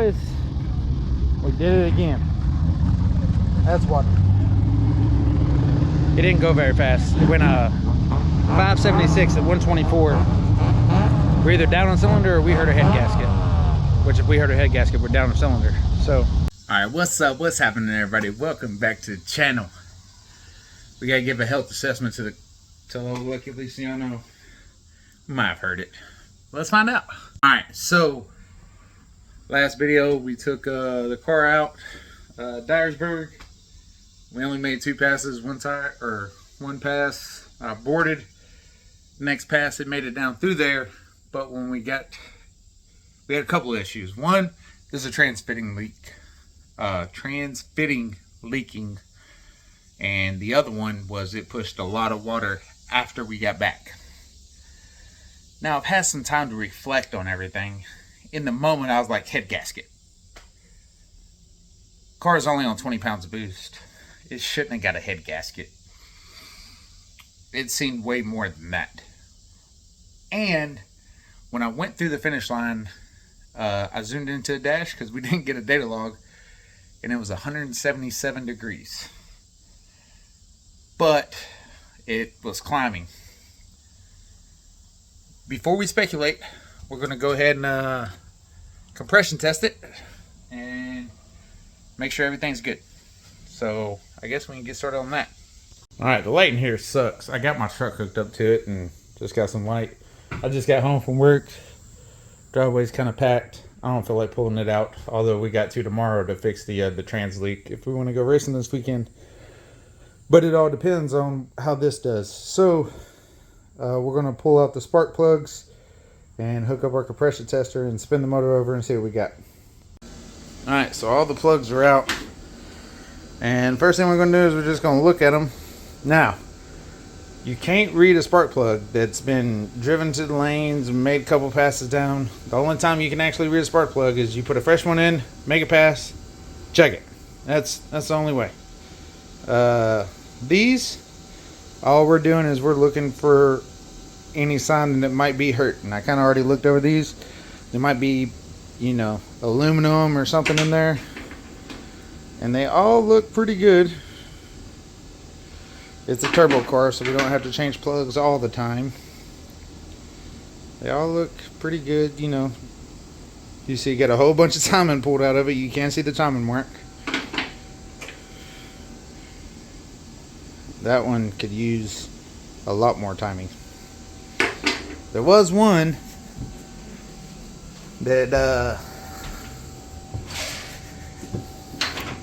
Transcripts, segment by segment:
boys. We did it again. That's what. It didn't go very fast. It went 576 at 124. We're either down on cylinder or we heard a head gasket. Which if we heard a head gasket, we're down on cylinder. So. Alright, what's up? What's happening, everybody? Welcome back to the channel. We gotta give a health assessment to old Lucky Luciano. You might have heard it. Let's find out. Alright, so last video we took the car out Dyersburg. We only made 2 passes, one pass boarded. Next pass it made it down through there, but when we had a couple of issues. One, there's a trans fitting leaking, and the other one was it pushed a lot of water after we got back. Now I've had some time to reflect on everything. In the moment I was like, head gasket. Car's only on 20 pounds of boost. It shouldn't have got a head gasket. It seemed way more than that. And when I went through the finish line, I zoomed into the dash because we didn't get a data log, and it was 177 degrees. But it was climbing. Before we speculate, we're going to go ahead and compression test it and make sure everything's good. So I guess we can get started on that. Alright, the lighting here sucks. I got my truck hooked up to it and just got some light. I just got home from work. Driveway's kind of packed. I don't feel like pulling it out, although we got to tomorrow to fix the trans leak if we want to go racing this weekend. But it all depends on how this does. So we're going to pull out the spark plugs and hook up our compression tester and spin the motor over and see what we got. Alright, so all the plugs are out. And first thing we're going to do is we're just going to look at them. Now, you can't read a spark plug that's been driven to the lanes and made a couple passes down. The only time you can actually read a spark plug is you put a fresh one in, make a pass, check it. That's the only way. These, all we're doing is we're looking for any sign that it might be hurt. And I kind of already looked over these. There might be, you know, aluminum or something in there. And they all look pretty good. It's a turbo car, so we don't have to change plugs all the time. They all look pretty good, you know. You see, you got a whole bunch of timing pulled out of it. You can see the timing mark. That one could use a lot more timing. There was one that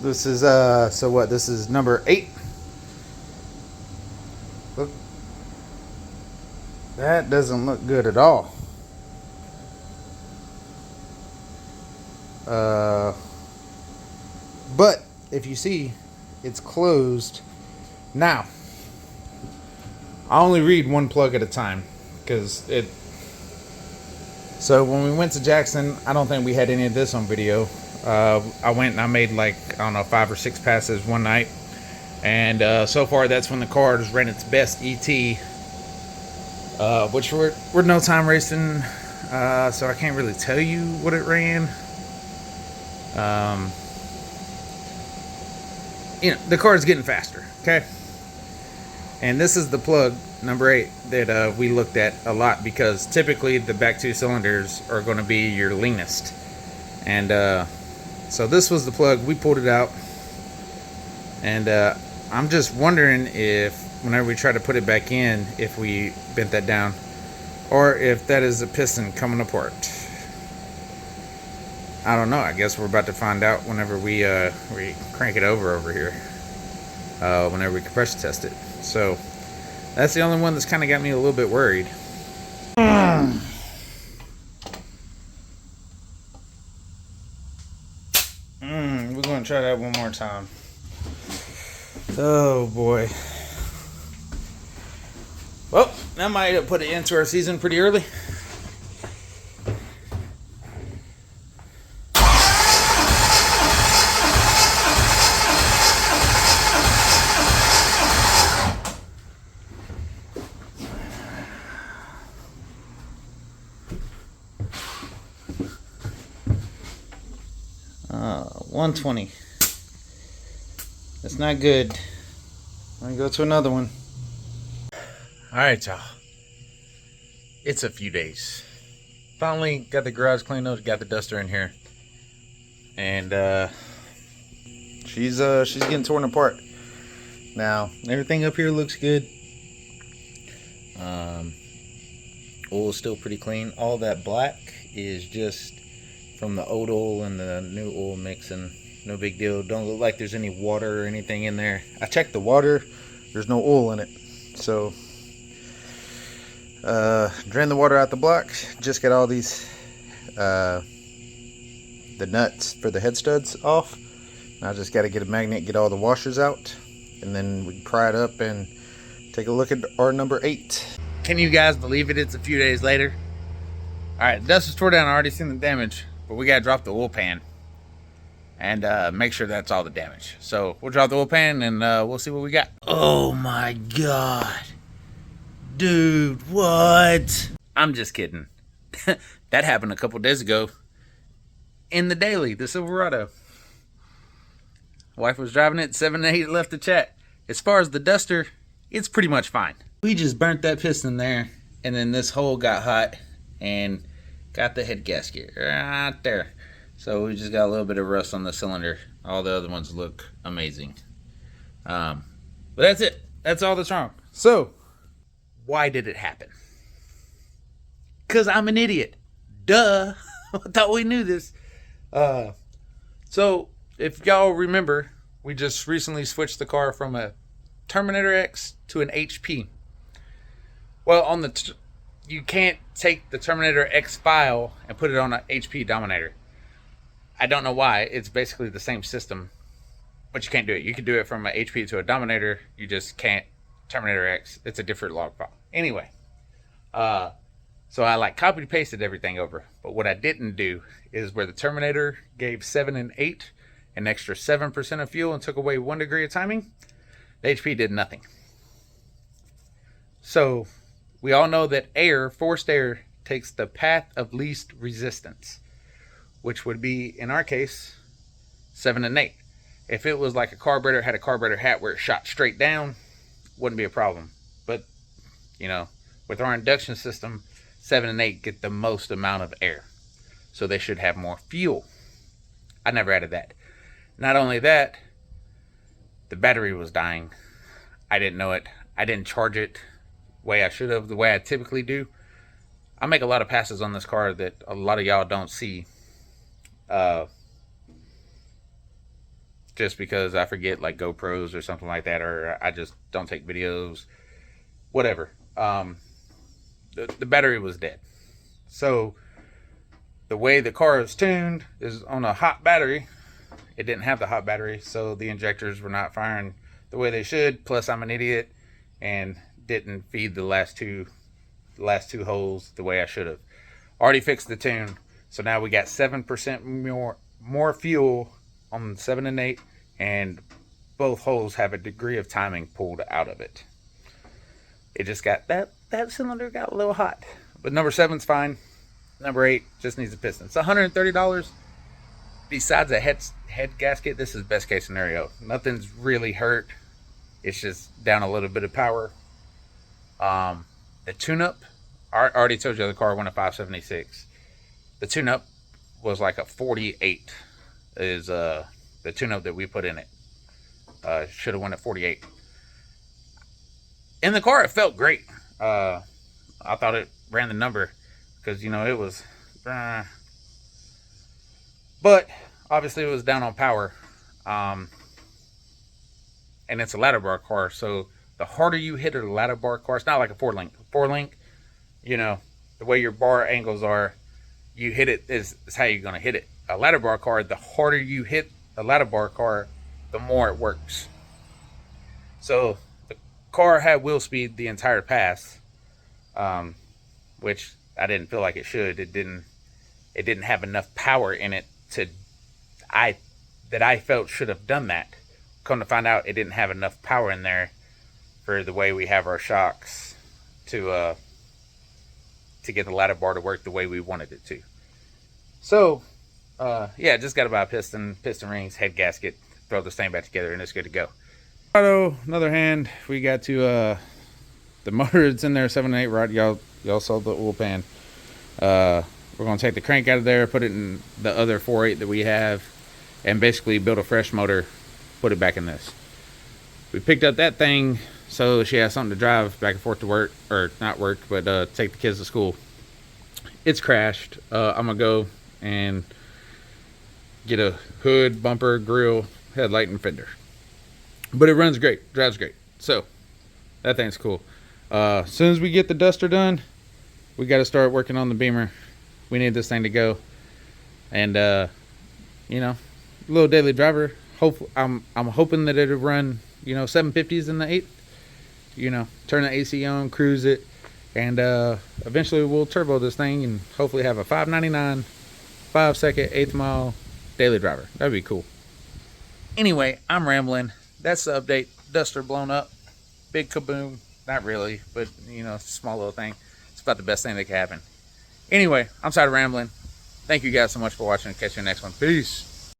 this is so what, this is number 8. Look, that doesn't look good at all. But if you see, it's closed. Now, I only read one plug at a time because it. So when we went to Jackson, I don't think we had any of this on video. I went and I made like, I don't know, 5 or 6 passes one night. And so far that's when the car has ran its best ET, which we're no time racing, so I can't really tell you what it ran. You know, the car is getting faster, okay? And this is the plug, number 8, that we looked at a lot because typically the back 2 cylinders are going to be your leanest. And so this was the plug. We pulled it out. And I'm just wondering if whenever we try to put it back in, if we bent that down, or if that is a piston coming apart. I don't know. I guess we're about to find out whenever we crank it over here, whenever we compression test it. So that's the only one that's kind of got me a little bit worried. We're going to try that one more time. Oh boy. Well, that might have put it into our season pretty early. 120. That's not good. Let me go to another one. Alright, y'all. It's a few days. Finally got the garage cleaned up, got the duster in here. And she's getting torn apart. Now, everything up here looks good. Oil's still pretty clean. All that black is just from the old oil and the new oil mixing. No big deal. Don't look like there's any water or anything in there. I checked the water. There's no oil in it. So, drain the water out the block. Just got all these, the nuts for the head studs off. Now I just got to get a magnet, get all the washers out. And then we can pry it up and take a look at our number 8. Can you guys believe it? It's a few days later. Alright, the dust is tore down. I already seen the damage. But we got to drop the oil pan. And make sure that's all the damage. So we'll drop the oil pan and we'll see what we got. Oh my god. Dude, what? I'm just kidding. That happened a couple days ago. In the daily, the Silverado. Wife was driving it, 7-8 left the chat. As far as the duster, it's pretty much fine. We just burnt that piston there, and then this hole got hot and got the head gasket right there. So we just got a little bit of rust on the cylinder. All the other ones look amazing. But that's it. That's all that's wrong. So, why did it happen? Because I'm an idiot. Duh. I thought we knew this. So, if y'all remember, we just recently switched the car from a Terminator X to an HP. Well, on the you can't take the Terminator X file and put it on an HP Dominator. I don't know why. It's basically the same system, but you can't do it. You can do it from an HP to a Dominator. You just can't Terminator X. It's a different log file. Anyway, so I like copied pasted everything over. But what I didn't do is where the Terminator gave 7 and 8 an extra 7% of fuel and took away 1 degree of timing, the HP did nothing. So we all know that air, forced air, takes the path of least resistance, which would be, in our case, 7 and 8. If it was like a carburetor, had a carburetor hat where it shot straight down, wouldn't be a problem. But, you know, with our induction system, 7 and 8 get the most amount of air. So they should have more fuel. I never added that. Not only that, the battery was dying. I didn't know it. I didn't charge it the way I should have, the way I typically do. I make a lot of passes on this car that a lot of y'all don't see. Just because I forget, like GoPros or something like that, or I just don't take videos, whatever. The battery was dead. So the way the car is tuned is on a hot battery. It didn't have the hot battery, so the injectors were not firing the way they should. Plus, I'm an idiot and didn't feed the last two holes the way I should have. Already fixed the tune, so now we got 7% more fuel on 7 and 8, and both holes have a degree of timing pulled out of it. It just got that cylinder got a little hot, but number 7's fine. Number 8 just needs a piston. It's $130. Besides a head gasket, this is best case scenario. Nothing's really hurt. It's just down a little bit of power. The tune-up, I already told you the car went a 576. The tune-up was like a 48 is the tune-up that we put in it. Should have went at 48. In the car, it felt great. I thought it ran the number because, you know, it was... But obviously it was down on power, and it's a ladder bar car. So the harder you hit a ladder bar car, it's not like a 4-link. 4-link, you know, the way your bar angles are, you hit it is how you're going to hit it. A ladder bar car, the harder you hit a ladder bar car, the more it works. So the car had wheel speed the entire pass, which I didn't feel like it should. It didn't have enough power in it that I felt should have done that. Come to find out, it didn't have enough power in there for the way we have our shocks to get the ladder bar to work the way we wanted it to. So yeah, just got to buy a piston rings, head gasket, throw this thing back together, and it's good to go. On the other hand, we got to the motor that's in there, 7/8 rod. Y'all saw the oil pan. We're gonna take the crank out of there, put it in the other 4/8 that we have, and basically build a fresh motor, put it back in this. We picked up that thing so she has something to drive back and forth to work, or not work, but take the kids to school. It's crashed. I'm gonna go and get a hood, bumper, grill, headlight, and fender. But it runs great, drives great. So that thing's cool. As soon as we get the Duster done, we got to start working on the Beamer. We need this thing to go. And you know, a little daily driver. I'm hoping that it'll run, you know, 750s in the 8th. You know, turn the AC on, cruise it, and eventually we'll turbo this thing and hopefully have a 599 5-second 8th mile daily driver. That'd be cool. Anyway, I'm rambling. That's the update. Duster blown up. Big kaboom. Not really, but you know, it's a small little thing. It's about the best thing that could happen. Anyway, I'm tired of rambling. Thank you guys so much for watching. Catch you in the next one. Peace.